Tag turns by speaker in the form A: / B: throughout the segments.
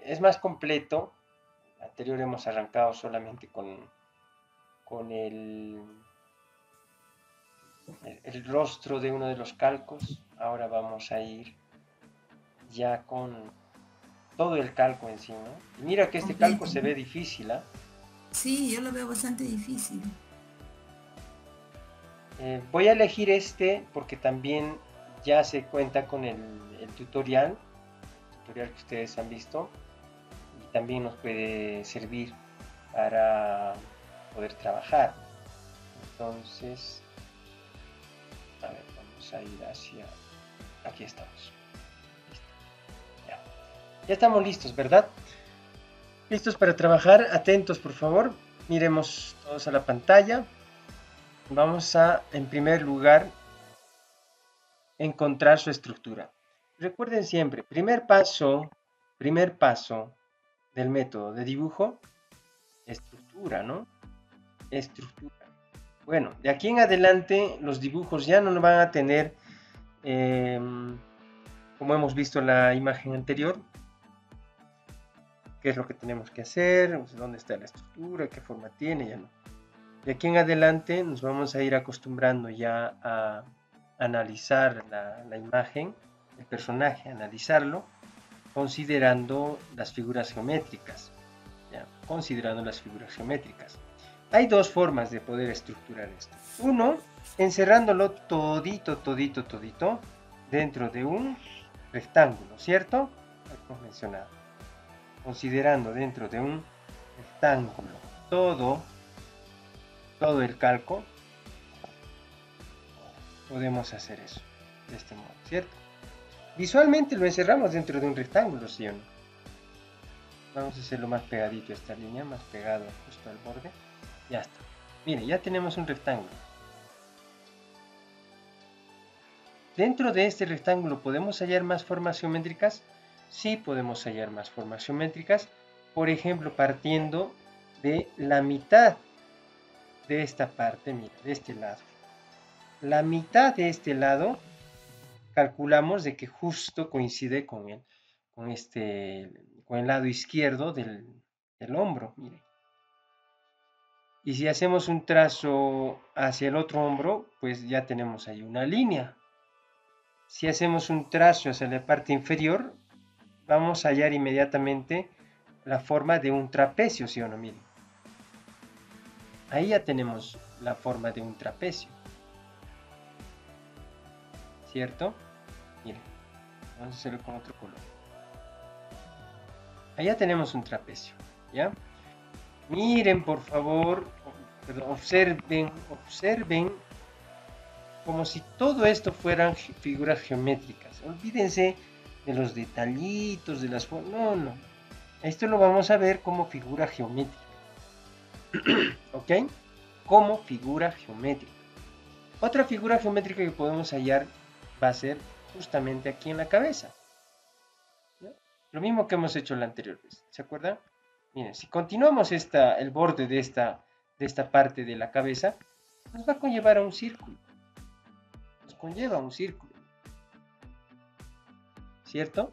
A: Es más completo. Anterior hemos arrancado solamente con el rostro de uno de los calcos. Ahora vamos a ir ya con todo el calco en sí, ¿no? Y mira que este calco
B: Completo,
A: se
B: ¿no?
A: ve difícil, ¿ah?
B: Sí, yo lo veo bastante difícil.
A: Voy a elegir este porque también ya se cuenta con el tutorial que ustedes han visto y también nos puede servir para poder trabajar. Entonces, a ver, vamos a ir hacia... Aquí estamos. Listo, ya. Ya estamos listos, ¿verdad? Listos para trabajar. Atentos, por favor. Miremos todos a la pantalla. Vamos a, en primer lugar, encontrar su estructura. Recuerden siempre, primer paso del método de dibujo, estructura, ¿no? Estructura. Bueno, de aquí en adelante los dibujos ya no van a tener, eh, como hemos visto en la imagen anterior, qué es lo que tenemos que hacer, dónde está la estructura, qué forma tiene, ya no. De aquí en adelante nos vamos a ir acostumbrando ya a analizar la imagen, el personaje, analizarlo, considerando las figuras geométricas. ¿Ya? Considerando las figuras geométricas. Hay dos formas de poder estructurar esto. Uno, encerrándolo todito, todito, todito dentro de un rectángulo, ¿cierto? Hemos mencionado. Considerando dentro de un rectángulo todo el calco, podemos hacer eso de este modo, ¿cierto? Visualmente lo encerramos dentro de un rectángulo, ¿sí o no? Vamos a hacerlo más pegadito a esta línea, más pegado justo al borde. Ya está. Mire, ya tenemos un rectángulo. Dentro de este rectángulo, ¿podemos hallar más formas geométricas? Sí, podemos hallar más formas geométricas. Por ejemplo, partiendo de la mitad de esta parte, mira, de este lado. La mitad de este lado, calculamos de que justo coincide con el lado izquierdo del hombro, mire. Y si hacemos un trazo hacia el otro hombro, pues ya tenemos ahí una línea. Si hacemos un trazo hacia la parte inferior, vamos a hallar inmediatamente la forma de un trapecio, ¿sí o no? Miren, ahí ya tenemos la forma de un trapecio, ¿cierto? Miren, vamos a hacerlo con otro color. Allá tenemos un trapecio, ¿ya? Miren, por favor, perdón, observen como si todo esto fueran figuras geométricas. Olvídense de los detallitos, de las formas. No, no. Esto lo vamos a ver como figura geométrica. ¿Ok? Como figura geométrica. Otra figura geométrica que podemos hallar va a ser justamente aquí en la cabeza. ¿Ya? Lo mismo que hemos hecho la anterior vez. ¿Se acuerdan? Miren, si continuamos el borde de esta parte de la cabeza, nos va a conllevar a un círculo. Nos conlleva a un círculo. ¿Cierto?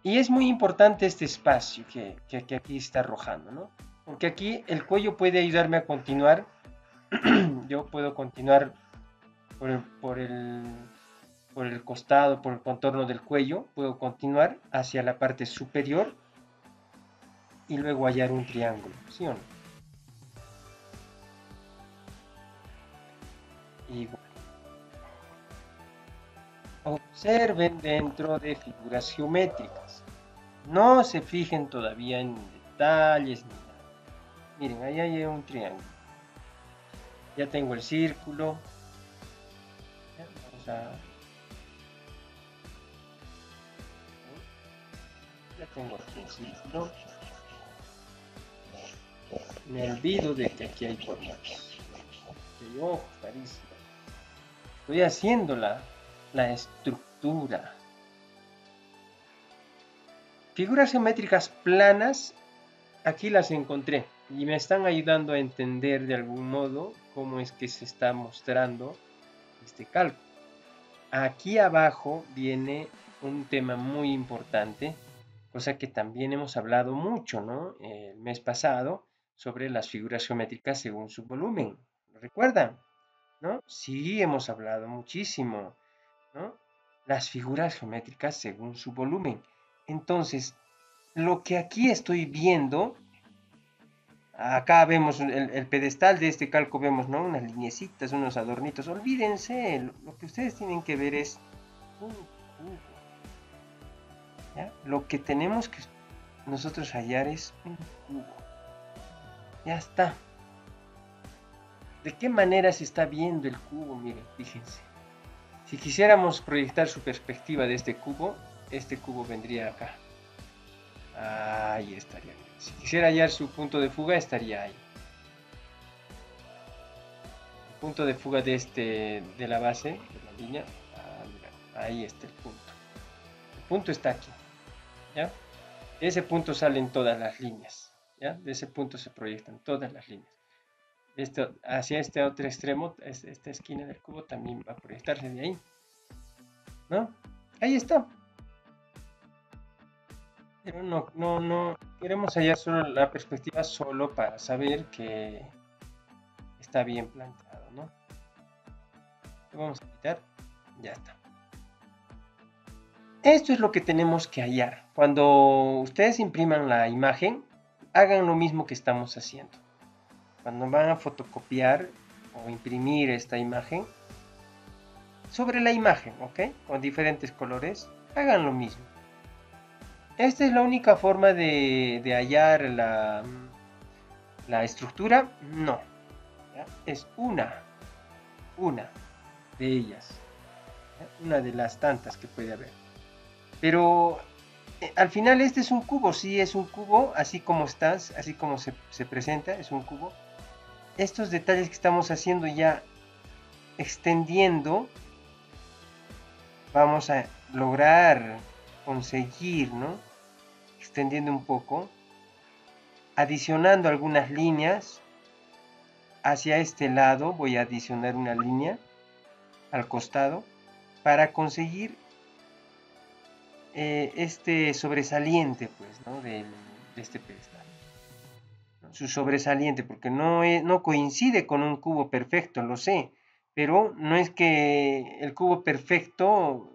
A: Y es muy importante este espacio que aquí está arrojando, ¿no? Porque aquí el cuello puede ayudarme a continuar. Yo puedo continuar por el, por el, por el costado, por el contorno del cuello. Puedo continuar hacia la parte superior y luego hallar un triángulo, ¿sí o no? Igual. Observen dentro de figuras geométricas. No se fijen todavía en detalles ni nada. Miren, ahí hay un triángulo. Ya tengo el círculo. Vamos a... Ya tengo aquí el círculo. Me olvido de que aquí hay formas. Que hay ojos, nariz. Estoy haciendo la estructura. Figuras geométricas planas, aquí las encontré y me están ayudando a entender de algún modo cómo es que se está mostrando este cálculo. Aquí abajo viene un tema muy importante cosa que también hemos hablado mucho, ¿no? El mes pasado sobre las figuras geométricas según su volumen. ¿Lo recuerdan? ¿No? Sí, hemos hablado muchísimo, ¿no? Las figuras geométricas según su volumen. Entonces, lo que aquí estoy viendo, acá vemos el pedestal de este calco, vemos, ¿no? Unas lineecitas, unos adornitos. Olvídense, lo que ustedes tienen que ver es un cubo, ¿ya? Lo que tenemos que nosotros hallar es un cubo. Ya está. ¿De qué manera se está viendo el cubo? Miren, fíjense. Si quisiéramos proyectar su perspectiva de este cubo vendría acá. Ahí estaría. Si quisiera hallar su punto de fuga, estaría ahí. El punto de fuga de la base, de la línea. Mira, ahí está el punto. El punto está aquí. ¿Ya? De ese punto salen todas las líneas. ¿Ya? De ese punto se proyectan todas las líneas. Hacia este otro extremo, esta esquina del cubo también va a proyectarse de ahí. ¿No? Ahí está. Pero no queremos hallar solo la perspectiva solo para saber que está bien planteado, ¿no? Lo vamos a quitar, ya está. Esto es lo que tenemos que hallar. Cuando ustedes impriman la imagen, hagan lo mismo que estamos haciendo. Cuando van a fotocopiar o imprimir esta imagen, sobre la imagen, ¿ok? Con diferentes colores, hagan lo mismo. Esta es la única forma de hallar la estructura, no. ¿Ya? Es una de ellas, ¿ya? Una de las tantas que puede haber. Pero al final este es un cubo, sí es un cubo, así como estás, así como se presenta, es un cubo. Estos detalles que estamos haciendo ya extendiendo, vamos a lograr conseguir, ¿no? Extendiendo un poco, adicionando algunas líneas. Hacia este lado voy a adicionar una línea al costado para conseguir este sobresaliente, pues, ¿no? de este pedestal. Su sobresaliente, porque no coincide con un cubo perfecto, lo sé, pero no es que el cubo perfecto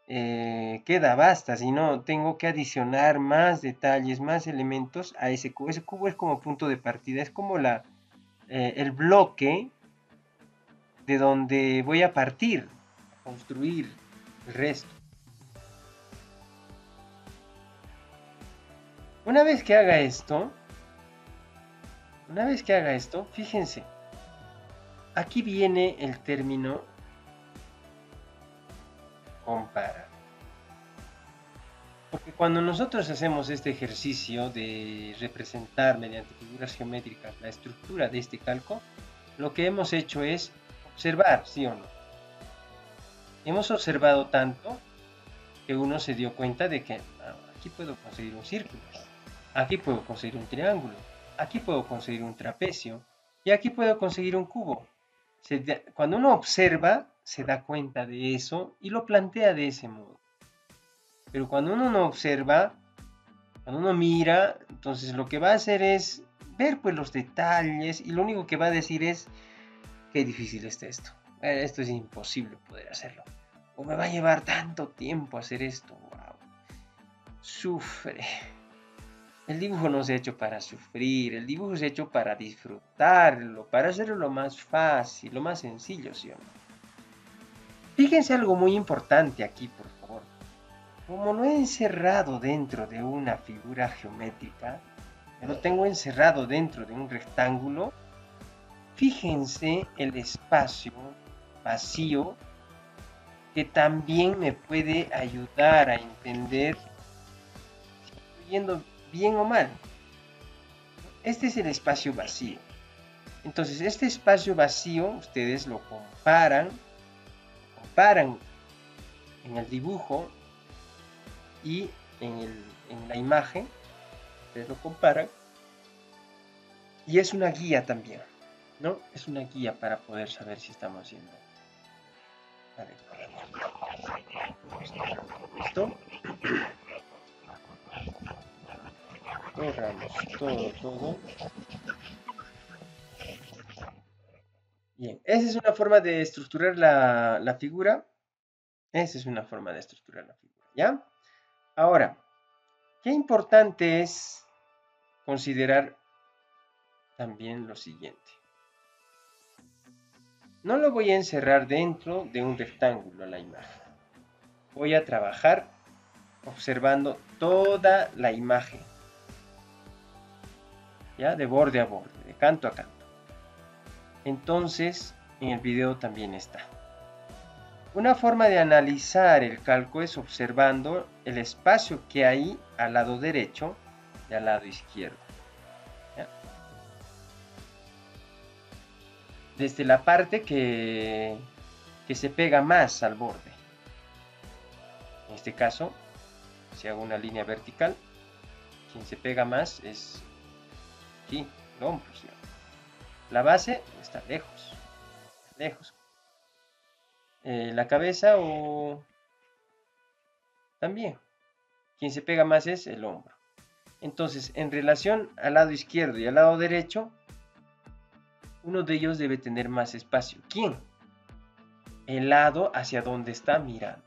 A: queda basta, sino tengo que adicionar más detalles, más elementos a ese cubo. Ese cubo es como punto de partida, es como el bloque de donde voy a partir, a construir el resto. Una vez que haga esto, fíjense, aquí viene el término comparar. Porque cuando nosotros hacemos este ejercicio de representar mediante figuras geométricas la estructura de este calco, lo que hemos hecho es observar, ¿sí o no? Hemos observado tanto que uno se dio cuenta de que aquí puedo conseguir un círculo, aquí puedo conseguir un triángulo, aquí puedo conseguir un trapecio y aquí puedo conseguir un cubo. Cuando uno observa, se da cuenta de eso y lo plantea de ese modo. Pero cuando uno no observa, cuando uno mira, entonces lo que va a hacer es ver pues los detalles y lo único que va a decir es qué difícil está esto. Esto es imposible poder hacerlo. O me va a llevar tanto tiempo hacer esto. Wow. Sufre. El dibujo no se ha hecho para sufrir, el dibujo se ha hecho para disfrutarlo, para hacerlo lo más fácil, lo más sencillo, ¿sí o no? Fíjense algo muy importante aquí, por favor. Como lo he encerrado dentro de una figura geométrica, lo tengo encerrado dentro de un rectángulo, fíjense el espacio vacío que también me puede ayudar a entender si estoy yendo bien o mal. Este es el espacio vacío. Entonces, este espacio vacío, ustedes lo comparan en el dibujo y en la imagen, ustedes lo comparan, y es una guía también, ¿no? Es una guía para poder saber si estamos yendo. Vale. ¿Listo? Borramos todo. Bien, esa es una forma de estructurar la figura. Esa es una forma de estructurar la figura, ¿ya? Ahora, qué importante es considerar también lo siguiente. No lo voy a encerrar dentro de un rectángulo la imagen. Voy a trabajar observando toda la imagen, ¿ya? De borde a borde, de canto a canto. Entonces, en el video también está. Una forma de analizar el calco es observando el espacio que hay al lado derecho y al lado izquierdo, ¿ya? Desde la parte que se pega más al borde. En este caso, si hago una línea vertical, quien se pega más es aquí, el hombro, ¿sí? La base está lejos, lejos. La cabeza o también, quien se pega más es el hombro. Entonces, en relación al lado izquierdo y al lado derecho, uno de ellos debe tener más espacio. ¿Quién? El lado hacia donde está mirando.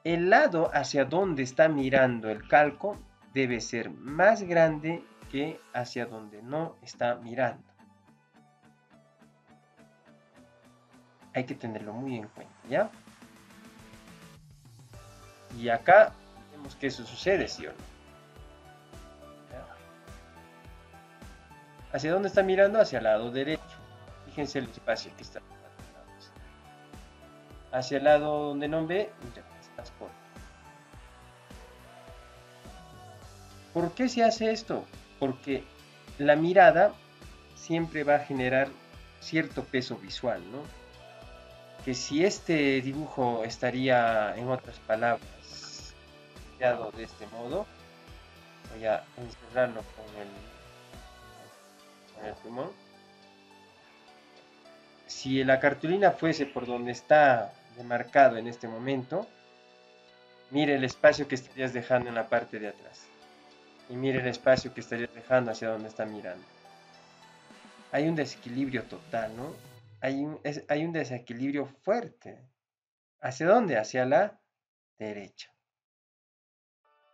A: El lado hacia donde está mirando el calco debe ser más grande que hacia donde no está mirando. Hay que tenerlo muy en cuenta, ¿ya? Y acá vemos que eso sucede, ¿sí o no? ¿Ya? ¿Hacia dónde está mirando? Hacia el lado derecho. Fíjense el espacio que está. Hacia el lado donde no ve, ya está corto. ¿Por qué se hace esto? Porque la mirada siempre va a generar cierto peso visual, ¿no? Que si este dibujo estaría, en otras palabras, creado de este modo, voy a encerrarlo con el plumón. Si la cartulina fuese por donde está demarcado en este momento, mire el espacio que estarías dejando en la parte de atrás. Y mire el espacio que estarías dejando hacia donde está mirando. Hay un desequilibrio total, ¿no? Hay un desequilibrio fuerte. ¿Hacia dónde? Hacia la derecha.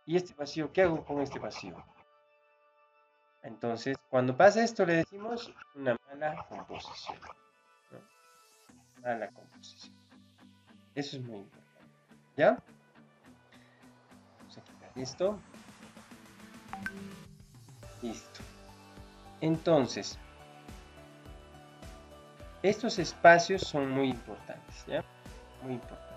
A: ¿Y este vacío? ¿Qué hago con este vacío? Entonces, cuando pasa esto le decimos una mala composición, ¿no? Mala composición. Eso es muy importante. ¿Ya? Vamos a quitar esto. Listo. Entonces, estos espacios son muy importantes, ¿ya? Muy importantes.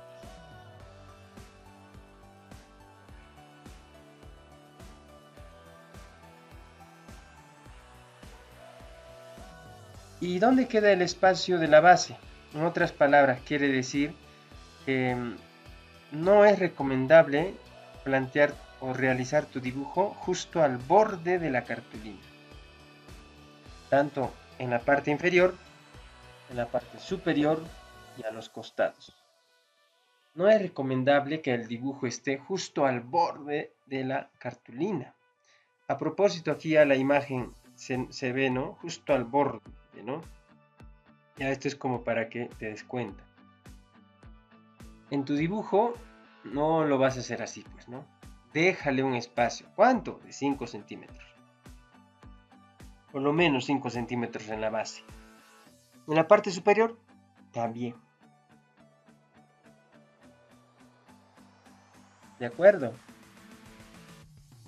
A: ¿Y dónde queda el espacio de la base? En otras palabras, quiere decir que no es recomendable plantear o realizar tu dibujo justo al borde de la cartulina, tanto en la parte inferior, en la parte superior y a los costados. No es recomendable que el dibujo esté justo al borde de la cartulina. A propósito, aquí a la imagen se ve, ¿no? Justo al borde, ¿no? Ya esto es como para que te des cuenta. En tu dibujo no lo vas a hacer así, pues, ¿no? Déjale un espacio. ¿Cuánto? De 5 centímetros. Por lo menos 5 centímetros en la base. En la parte superior, también. ¿De acuerdo?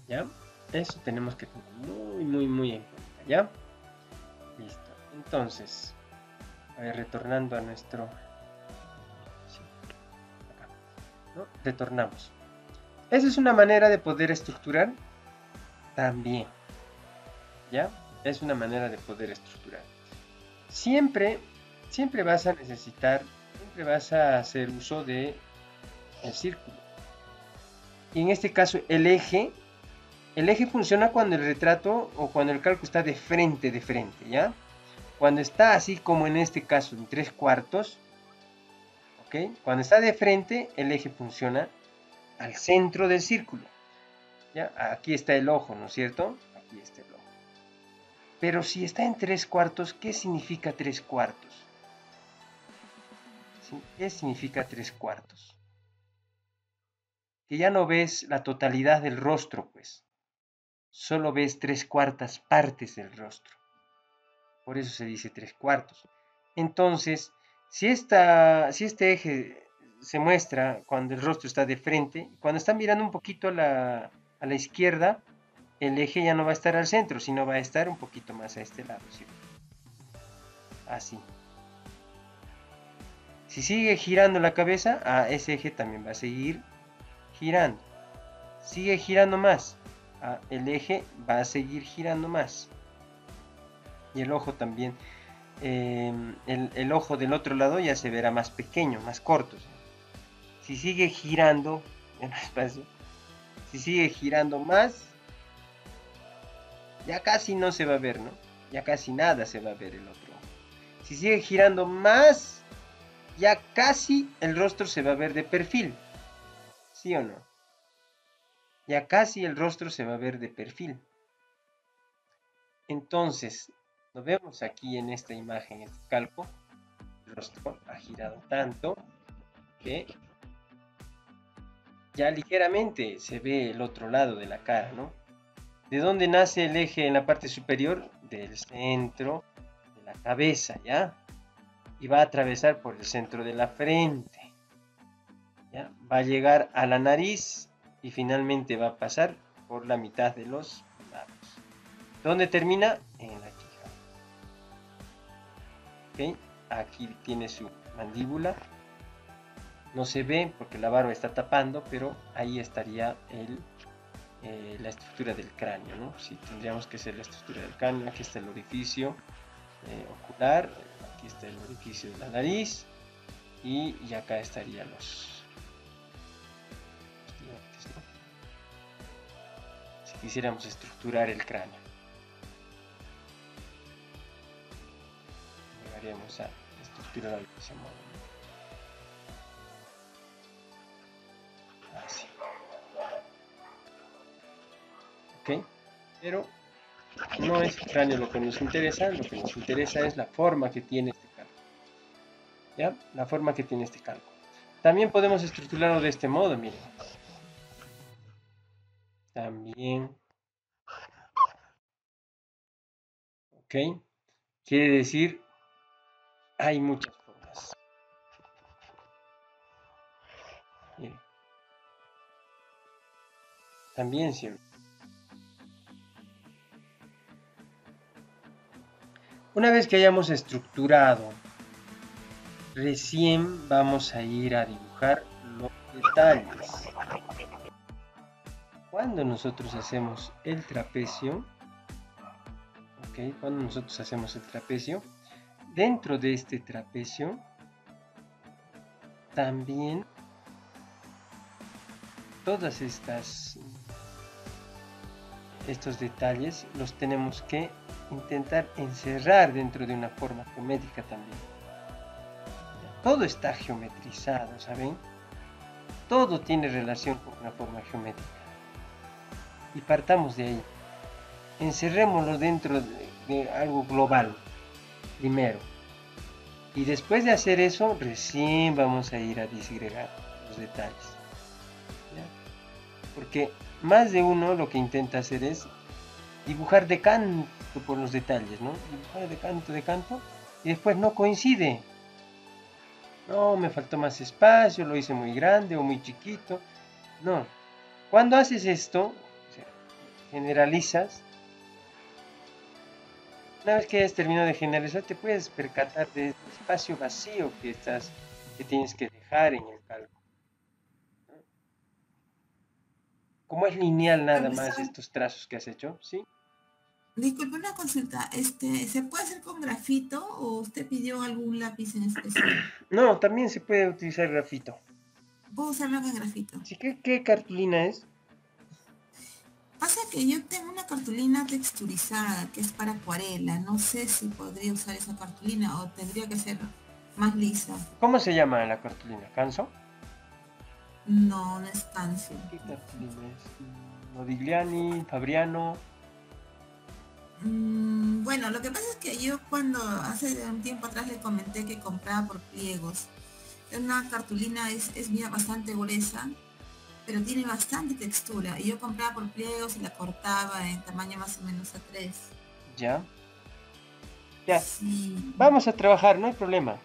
A: ¿Ya? Eso tenemos que tener muy en cuenta, ¿ya? Listo. Entonces, a ver, retornando a nuestro... Sí, acá, ¿no? Retornamos. Esa es una manera de poder estructurar también, ¿ya? Es una manera de poder estructurar. Siempre vas a necesitar, siempre vas a hacer uso de el círculo. Y en este caso, el eje funciona cuando el retrato o cuando el calco está de frente, ¿ya? Cuando está así como en este caso, en 3/4, ¿ok? Cuando está de frente, el eje funciona al centro del círculo. ¿Ya? Aquí está el ojo, ¿no es cierto? Aquí está el ojo. Pero si está en 3/4, ¿qué significa 3/4? ¿Sí? ¿Qué significa 3/4? Que ya no ves la totalidad del rostro, pues. Solo ves 3/4 partes del rostro. Por eso se dice 3/4. Entonces, si este eje se muestra cuando el rostro está de frente, cuando está mirando un poquito a la izquierda, el eje ya no va a estar al centro, sino va a estar un poquito más a este lado, ¿sí? Así. Si sigue girando la cabeza, ese eje también va a seguir girando. Sigue girando más, el eje va a seguir girando más. Y el ojo también. El ojo del otro lado ya se verá más pequeño, más corto. Si sigue girando en el espacio, si sigue girando más, ya casi no se va a ver, ¿no? Ya casi nada se va a ver el otro ojo. Si sigue girando más, ya casi el rostro se va a ver de perfil. ¿Sí o no? Ya casi el rostro se va a ver de perfil. Entonces, lo vemos aquí en esta imagen, este calco. El rostro ha girado tanto que ya ligeramente se ve el otro lado de la cara, ¿no? ¿De dónde nace el eje en la parte superior? Del centro de la cabeza, ¿ya? Y va a atravesar por el centro de la frente, ¿ya? Va a llegar a la nariz y finalmente va a pasar por la mitad de los labios. ¿Dónde termina? En la quija. ¿Ok? Aquí tiene su mandíbula. No se ve porque la barba está tapando, pero ahí estaría la estructura del cráneo, ¿no? Sí, tendríamos que ser la estructura del cráneo. Aquí está el orificio ocular, aquí está el orificio de la nariz y acá estarían los dientes, ¿no? Si quisiéramos estructurar el cráneo, llegaríamos a estructurar de ese modo, ¿no? Así. ¿Ok? Pero no es el cráneo lo que nos interesa es la forma que tiene este calco. ¿Ya? La forma que tiene este calco. También podemos estructurarlo de este modo, miren. También. ¿Ok? Quiere decir, hay muchas formas. Miren. También sirve. Una vez que hayamos estructurado, recién vamos a ir a dibujar los detalles. Cuando nosotros hacemos el trapecio, ¿ok? Cuando nosotros hacemos el trapecio, dentro de este trapecio, también todas estos detalles los tenemos que intentar encerrar dentro de una forma geométrica también. Todo está geometrizado, ¿saben? Todo tiene relación con una forma geométrica. Y partamos de ahí. Encerrémoslo dentro de algo global, primero. Y después de hacer eso, recién vamos a ir a disgregar los detalles. ¿Ya? Porque más de uno lo que intenta hacer es dibujar de canto por los detalles, ¿no? Dibujar de canto, y después no coincide. No, me faltó más espacio, lo hice muy grande o muy chiquito. No. Cuando haces esto, o sea, generalizas. Una vez que hayas terminado de generalizar, te puedes percatar del espacio vacío que tienes que dejar en el calco. Como es lineal nada más
B: Profesor,
A: estos trazos que has hecho, ¿sí?
B: disculpe una consulta. ¿Se puede hacer con grafito o usted pidió algún lápiz en especial?
A: No, también se puede utilizar grafito.
B: Puedo usarlo con grafito.
A: ¿Sí? ¿Qué cartulina es?
B: Pasa que yo tengo una cartulina texturizada que es para acuarela. No sé si podría usar esa cartulina o tendría que ser más lisa.
A: ¿Cómo se llama la cartulina? ¿Canso?
B: No, no es Canfield.
A: ¿Qué cartulina es? Modigliani, Fabriano.
B: Bueno, lo que pasa es que yo cuando hace un tiempo atrás le comenté que compraba por pliegos. Una cartulina es mira, bastante gruesa, pero tiene bastante textura. Y yo compraba por pliegos y la cortaba en tamaño más o menos A3.
A: Ya, ya.
B: Sí.
A: Vamos a trabajar, no hay problema.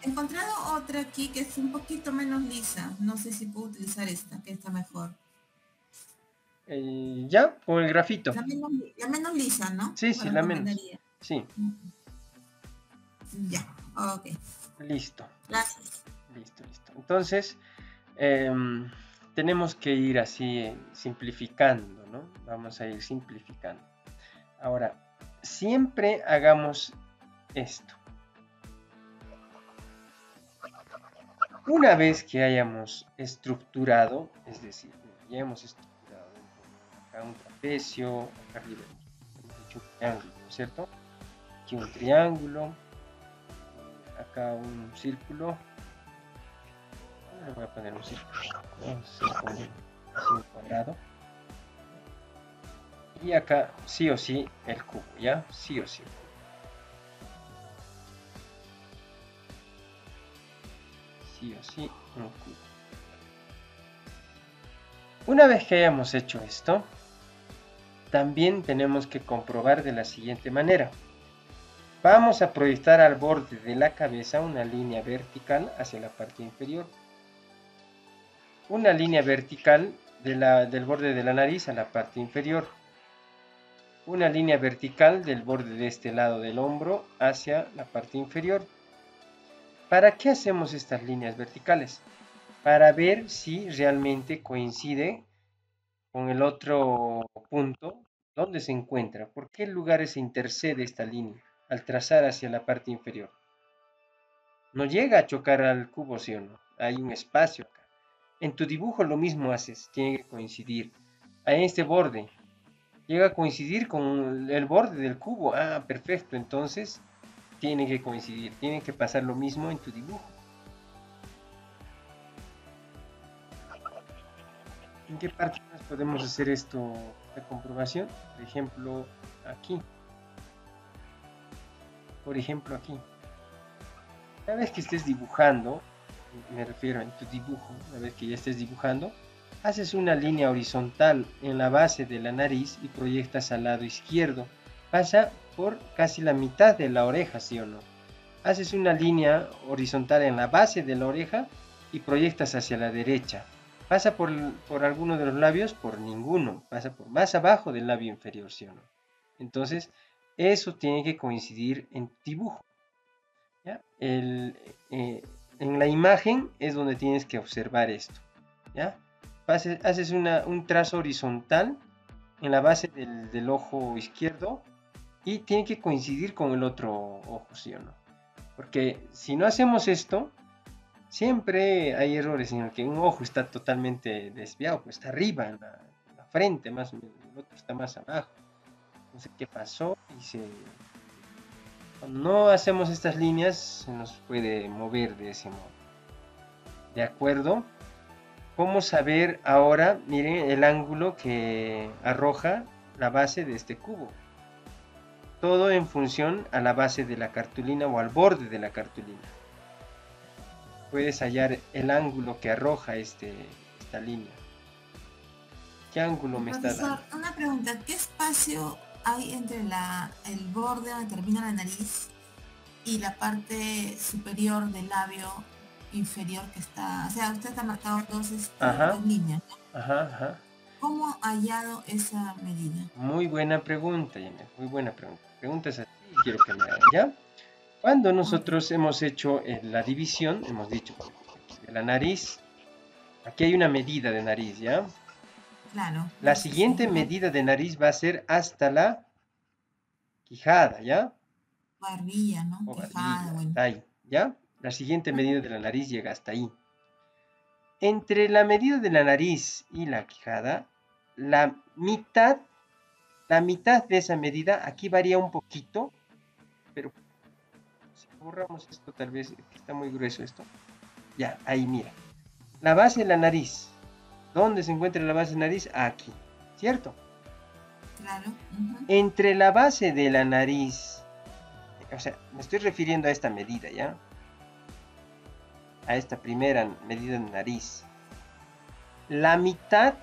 B: He encontrado otra aquí que es un poquito menos lisa. No sé si puedo utilizar esta, que está mejor.
A: Ya, con el grafito.
B: La menos lisa, ¿no?
A: Sí, sí,
B: Me
A: la menos.
B: recomendaría.
A: Sí,
B: Ya, ok.
A: listo.
B: Gracias.
A: Listo, listo. Entonces, em, tenemos que ir así simplificando, ¿no? Vamos a ir simplificando. Ahora, siempre hagamos esto. Una vez que hayamos estructurado, es decir, ya hemos estructurado acá un trapecio, acá arriba hemos hecho un triángulo, ¿no es cierto? Aquí un triángulo, acá un círculo. Le voy a poner un círculo, vamos a poner así un cuadrado. Y acá sí o sí el cubo, ¿ya? Sí o sí. Sí o sí un cubo. Una vez que hayamos hecho esto, también tenemos que comprobar de la siguiente manera. Vamos a proyectar al borde de la cabeza una línea vertical hacia la parte inferior. Una línea vertical del borde de la nariz a la parte inferior. Una línea vertical del borde de este lado del hombro hacia la parte inferior. ¿Para qué hacemos estas líneas verticales? Para ver si realmente coincide con el otro punto donde se encuentra. ¿Por qué lugares se intercede esta línea al trazar hacia la parte inferior? No llega a chocar al cubo, ¿sí o no? Hay un espacio acá. En tu dibujo lo mismo haces, tiene que coincidir. A este borde, llega a coincidir con el borde del cubo. Ah, perfecto, entonces tiene que coincidir, tiene que pasar lo mismo en tu dibujo. ¿En qué parte más podemos hacer esto, esta comprobación? Por ejemplo, aquí. Por ejemplo, aquí. Cada vez que estés dibujando, me refiero en tu dibujo, una vez que ya estés dibujando, haces una línea horizontal en la base de la nariz y proyectas al lado izquierdo. Pasa por casi la mitad de la oreja, ¿sí o no? Haces una línea horizontal en la base de la oreja y proyectas hacia la derecha. ¿Pasa por alguno de los labios? Por ninguno. Pasa por más abajo del labio inferior, ¿sí o no? Entonces, eso tiene que coincidir en tu dibujo. ¿Ya? En la imagen es donde tienes que observar esto. ¿Ya? Haces un trazo horizontal en la base del ojo izquierdo y tiene que coincidir con el otro ojo, ¿sí o no? Porque si no hacemos esto, siempre hay errores en el que un ojo está totalmente desviado, pues está arriba, en la frente, más o menos, el otro está más abajo. No sé qué pasó y cuando no hacemos estas líneas, se nos puede mover de ese modo. ¿De acuerdo? ¿Cómo saber ahora? Miren el ángulo que arroja la base de este cubo. Todo en función a la base de la cartulina o al borde de la cartulina. Puedes hallar el ángulo que arroja esta línea. ¿Qué ángulo me está
B: Profesor,
A: dando?
B: una pregunta. ¿Qué espacio hay entre el borde donde termina la nariz y la parte superior del labio inferior que está? O sea, usted ha marcado dos
A: Ajá,
B: líneas, ¿no?
A: ajá, ajá.
B: ¿Cómo ha hallado esa medida?
A: Muy buena pregunta, Janet, muy buena pregunta. Preguntas así y quiero que me hagan, ¿ya? Cuando
B: Ok,
A: nosotros hemos hecho la división, hemos dicho de la nariz, aquí hay una medida de nariz, ¿ya?
B: claro.
A: La
B: Sí, sí,
A: siguiente
B: la
A: medida de nariz va a ser hasta la quijada, ¿ya?
B: barbilla, ¿no?
A: O
B: Quijada,
A: barbilla,
B: bueno.
A: hasta ahí, ¿ya? La siguiente medida
B: Ujú.
A: de la nariz llega hasta ahí. Entre la medida de la nariz y la quijada, la mitad, la mitad de esa medida, aquí varía un poquito, pero si borramos esto, tal vez está muy grueso esto. Ya, ahí mira. La base de la nariz. ¿Dónde se encuentra la base de la nariz? Aquí, ¿cierto?
B: Claro. Ujú.
A: Entre la base de la nariz, o sea, me estoy refiriendo a esta medida, ¿ya? A esta primera medida de nariz. La mitad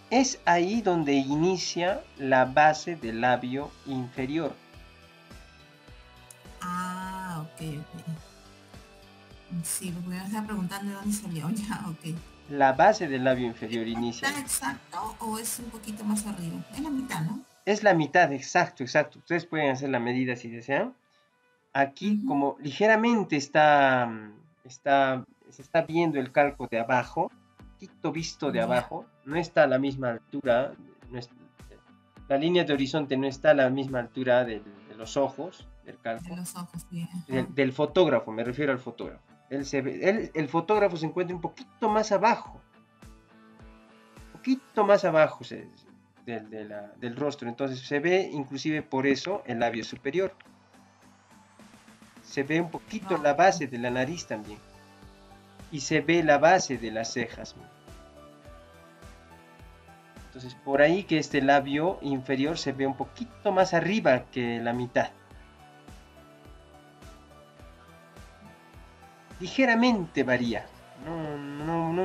A: es ahí donde inicia la base del labio inferior.
B: Ah, ok, ok. Sí, porque me estaba preguntando de dónde salió. Ya, ok.
A: La base del labio inferior
B: ¿Es la
A: inicia
B: mitad
A: ahí.
B: exacto o es un poquito más arriba? Es la mitad, ¿no?
A: Es la mitad, exacto, exacto. Ustedes pueden hacer la medida si desean. Aquí,
B: Ujú.
A: como ligeramente se está viendo el calco de abajo, poquito visto de
B: Ya,
A: abajo, no está a la misma altura, no es- la línea de horizonte no está a la misma altura de los ojos del
B: de
A: calco,
B: los ojos, bien. Ajá.
A: del fotógrafo, me refiero al fotógrafo. El fotógrafo se encuentra un poquito más abajo, poquito más abajo del rostro, entonces se ve inclusive por eso el labio superior. Se ve un poquito la
B: Ok.
A: base de la nariz también. Y se ve la base de las cejas. Entonces, por ahí que este labio inferior se ve un poquito más arriba que la mitad. Ligeramente varía, no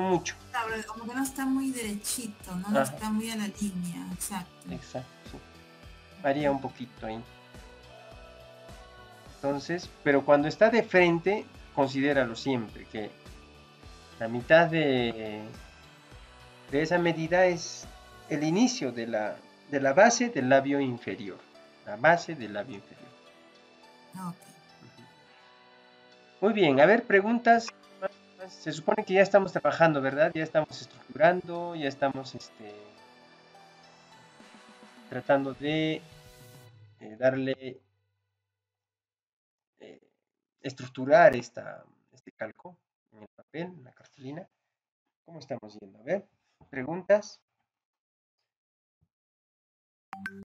A: mucho.
B: Claro, como que no está muy derechito, ¿no? No
A: Ajá,
B: está muy a la línea, exacto.
A: exacto, sí. Varía un poquito ahí. Entonces, pero cuando está de frente, considéralo siempre, que la mitad de esa medida es el inicio de la base del labio inferior. La base del labio inferior.
B: Ok.
A: Muy bien, a ver, preguntas. Se supone que ya estamos trabajando, ¿verdad? Ya estamos estructurando, ya estamos tratando de darle, eh, estructurar este calco en el papel, en la cartulina. ¿Cómo estamos yendo? A ver, preguntas.